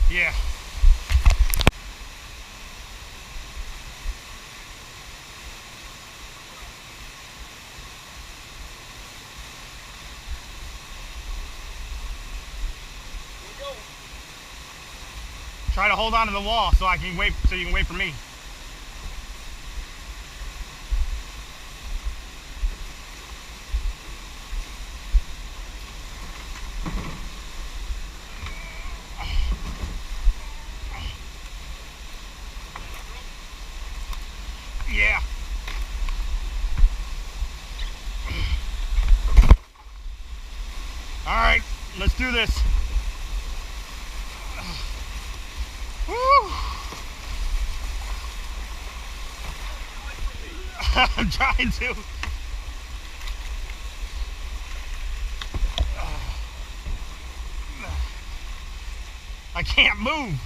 Yeah. Try to hold on to the wall so I can wait, so you can wait for me. Yeah. All right, let's do this. Woo. I'm trying to. I can't move.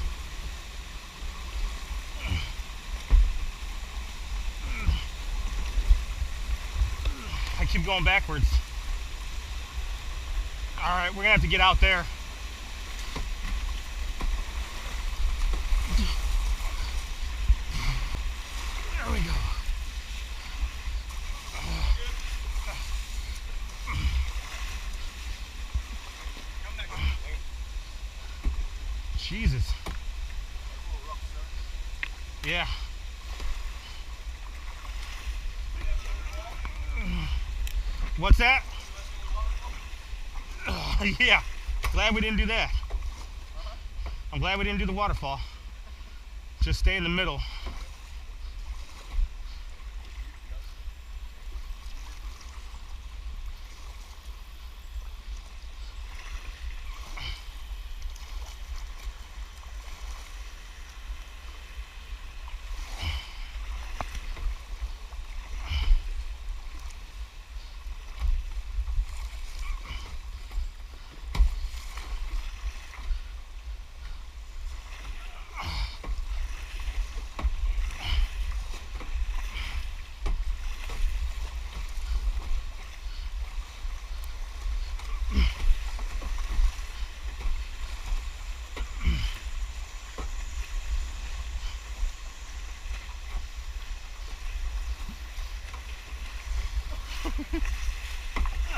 I keep going backwards. All right, we're gonna have to get out there. There we go. Jesus. Yeah. What's that? Yeah. Glad we didn't do that. I'm glad we didn't do the waterfall. Just stay in the middle.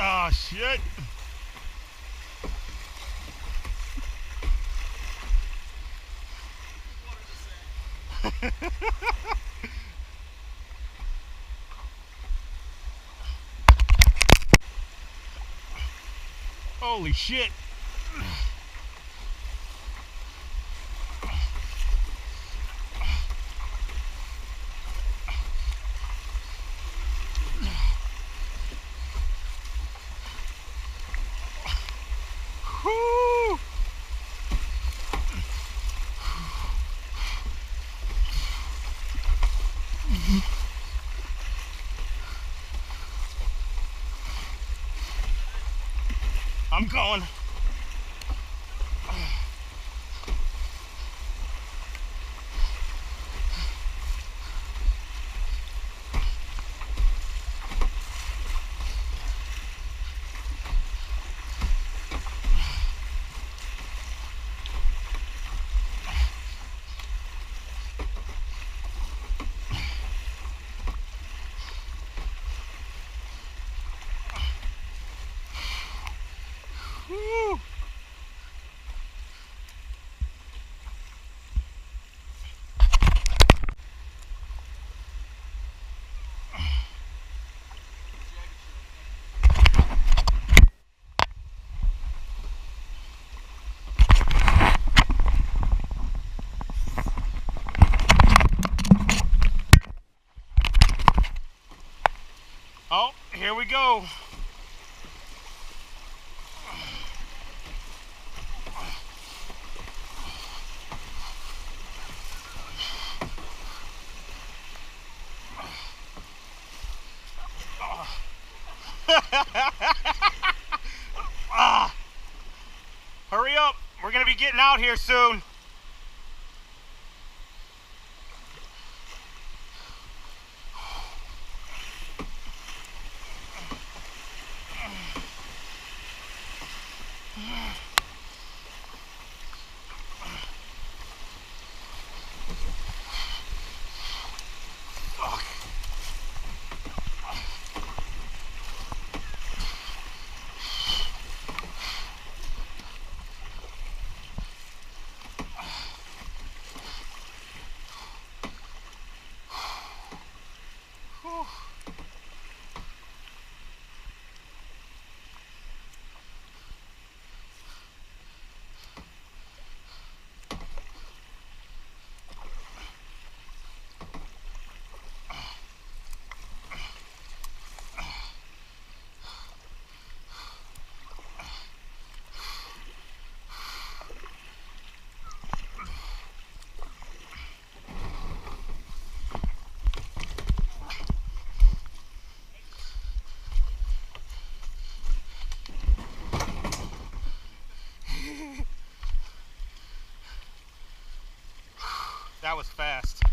Oh, shit. Holy shit. Whoo! I'm going. Woo! Oh, here we go. Ah, hurry up. We're going to be getting out here soon. That was fast.